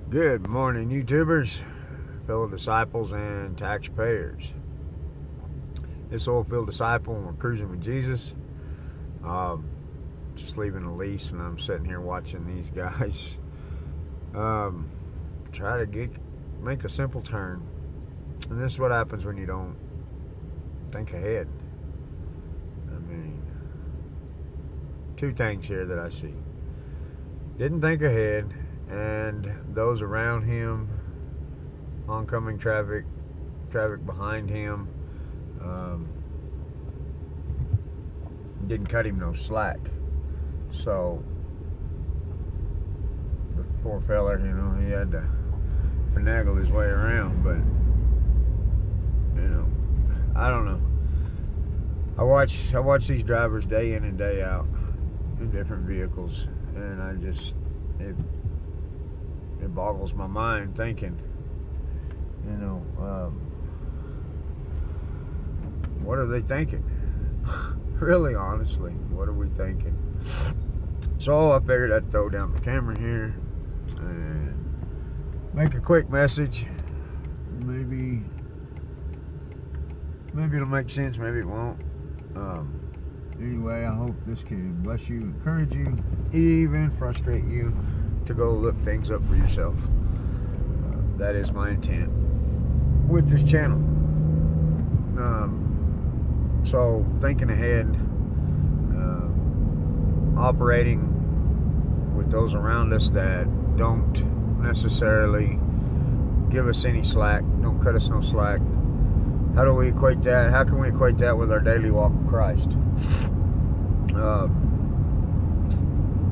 Good morning, YouTubers, fellow disciples, and taxpayers. This oil-filled disciple, and we're cruising with Jesus. Just leaving a lease, and I'm sitting here watching these guys try to make a simple turn. And this is what happens when you don't think ahead. I mean, two things here that I see. Didn't think ahead, and those around him, oncoming traffic behind him, didn't cut him no slack. So the poor fella, he had to finagle his way around. But I don't know. I watch these drivers day in and day out in different vehicles, and it boggles my mind thinking, what are they thinking? Really, honestly, what are we thinking? So I figured I'd throw down the camera here and make a quick message. Maybe it'll make sense, maybe it won't. Anyway, I hope this can bless you, encourage you, even frustrate you to go look things up for yourself. That is my intent with this channel. So thinking ahead, operating with those around us that don't necessarily give us any slack, don't cut us no slack. How do we equate that? How can we equate that with our daily walk with Christ?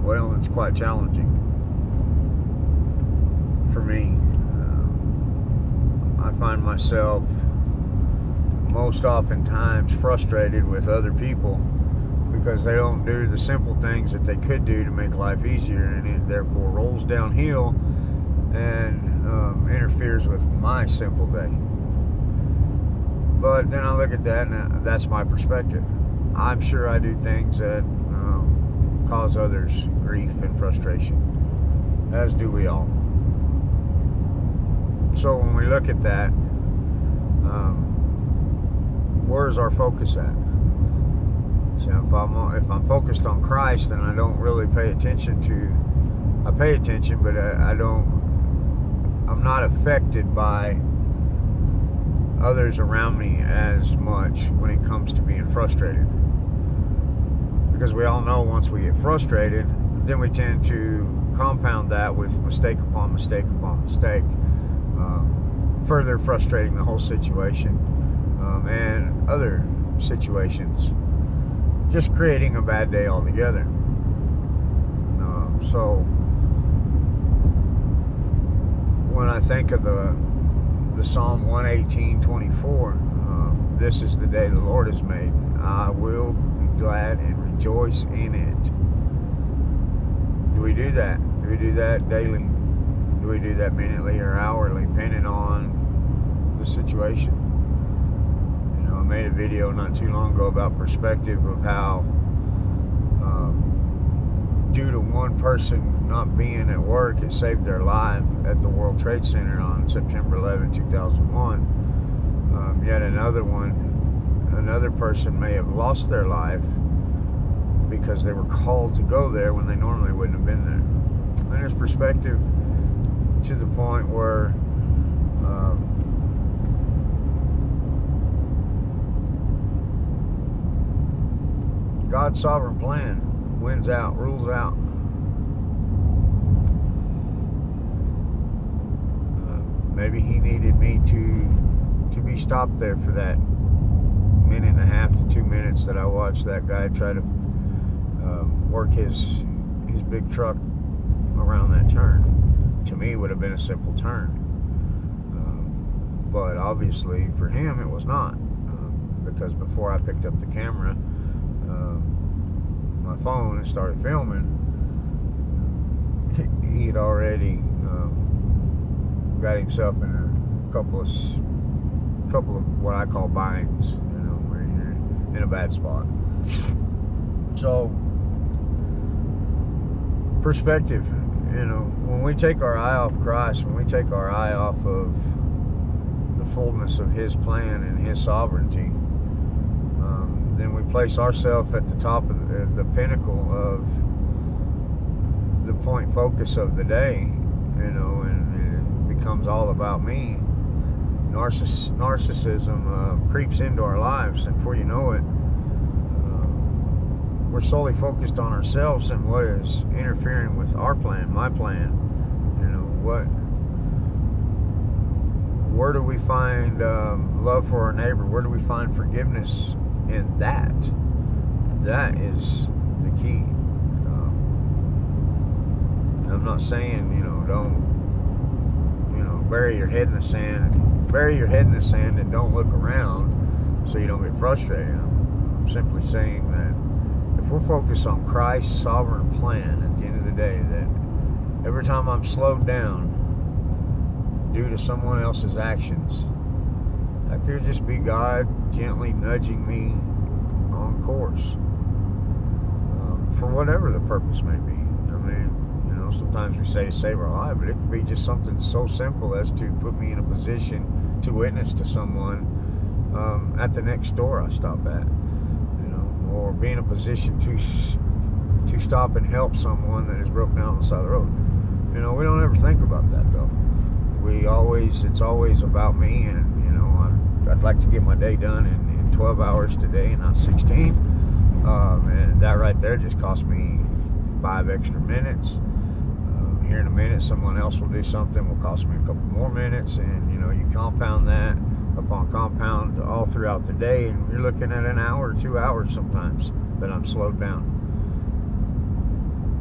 Well, it's quite challenging for me. I find myself most oftentimes frustrated with other people because they don't do the simple things that they could do to make life easier, and it therefore rolls downhill and interferes with my simple day. But then I look at that, and that's my perspective. I'm sure I do things that cause others grief and frustration, as do we all. So when we look at that, where's our focus at? So if I'm focused on Christ, then I don't really pay attention to. I pay attention, but I'm not affected by others around me as much when it comes to being frustrated. Because we all know once we get frustrated, then we tend to compound that with mistake upon mistake upon mistake, further frustrating the whole situation and other situations, just creating a bad day altogether. So when I think of the Psalm 118:24, this is the day the Lord has made. I will be glad and rejoice in it. Do we do that? Do we do that daily? Do we do that minutely or hourly, depending on the situation? I made a video not too long ago about perspective of how due to one person not being at work, it saved their life at the World Trade Center on September 11, 2001. Yet another person may have lost their life because they were called to go there when they normally wouldn't have been there. And there's perspective to the point where God's sovereign plan wins out, rules out. Maybe he needed me to be stopped there for that minute and a half to 2 minutes that I watched that guy try to work his big truck around that turn. To me, it would have been a simple turn, but obviously for him it was not, because before I picked up the camera, my phone, and started filming, he had already got himself in a couple of what I call binds, where you're in a bad spot. So perspective you know, when we take our eye off Christ, when we take our eye off of the fullness of His plan and His sovereignty, then we place ourselves at the top of the pinnacle of the point focus of the day, you know, and it becomes all about me. Narcissism creeps into our lives, and before you know it, we're solely focused on ourselves and what is interfering with our plan, my plan. You know, where do we find love for our neighbor? Where do we find forgiveness in that? That is the key. I'm not saying, you know, don't, you know, bury your head in the sand and don't look around so you don't get frustrated. I'm simply saying that if we're focused on Christ's sovereign plan at the end of the day, that every time I'm slowed down due to someone else's actions, that could just be God gently nudging me on course for whatever the purpose may be. I mean, you know, sometimes we say to save our life, but it could be just something so simple as to put me in a position to witness to someone at the next store I stop at, you know, or be in a position to stop and help someone that is broken down on the side of the road. You know, we don't ever think about that though. It's always about me, and you know, I'd like to get my day done in 12 hours today, not 16. And that right there just cost me 5 extra minutes. Here in a minute, someone else will do something, will cost me a couple more minutes, and you know, you compound that upon compound all throughout the day, and you're looking at an hour or 2 hours sometimes that I'm slowed down.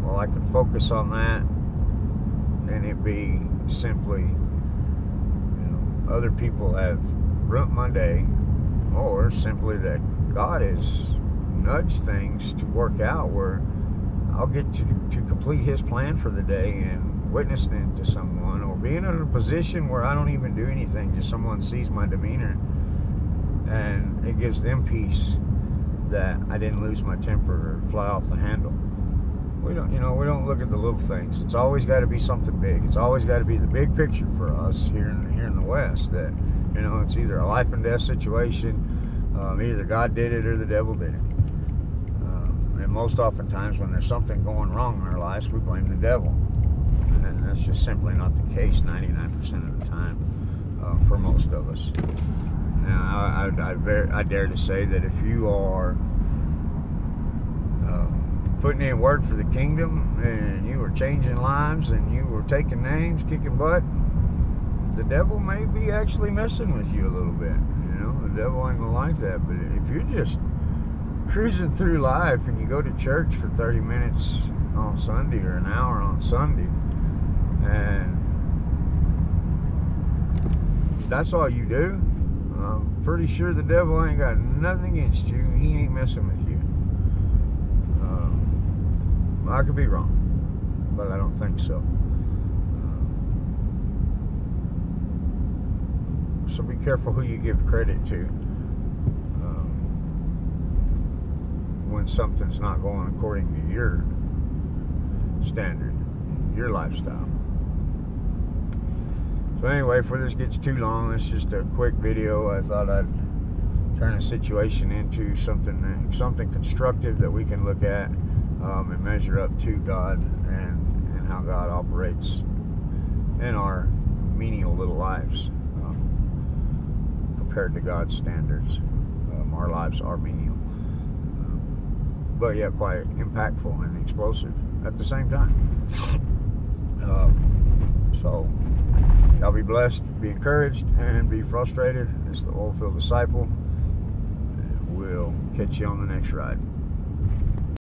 Well, I can focus on that, and it be simply, you know, other people have ruined my day, or simply that God has nudged things to work out where I'll get to complete His plan for the day and witnessing to someone, or being in a position where I don't even do anything, just someone sees my demeanor and it gives them peace that I didn't lose my temper or fly off the handle. We don't look at the little things. It's always got to be something big. It's always got to be the big picture for us here in the West, that, you know, it's either a life and death situation, either God did it or the devil did it. And most oftentimes when there's something going wrong in our lives, we blame the devil. And that's just simply not the case 99% of the time for most of us. Now, I dare to say that if you are putting in work for the kingdom, and you were changing lives, and you were taking names, kicking butt, the devil may be actually messing with you a little bit. You know, the devil ain't gonna like that. But if you're just cruising through life and you go to church for 30 minutes on Sunday or an hour on Sunday, and that's all you do, I'm pretty sure the devil ain't got nothing against you. He ain't messing with you. I could be wrong, but I don't think so. So be careful who you give credit to when something's not going according to your standard, your lifestyle. So anyway, before this gets too long, it's just a quick video. I thought I'd turn a situation into something constructive that we can look at and measure up to God and how God operates in our menial little lives compared to God's standards. Our lives are menial, but yet quite impactful and explosive at the same time. So y'all be blessed, be encouraged, and be frustrated. It's the Oilfield Disciple. We'll catch you on the next ride.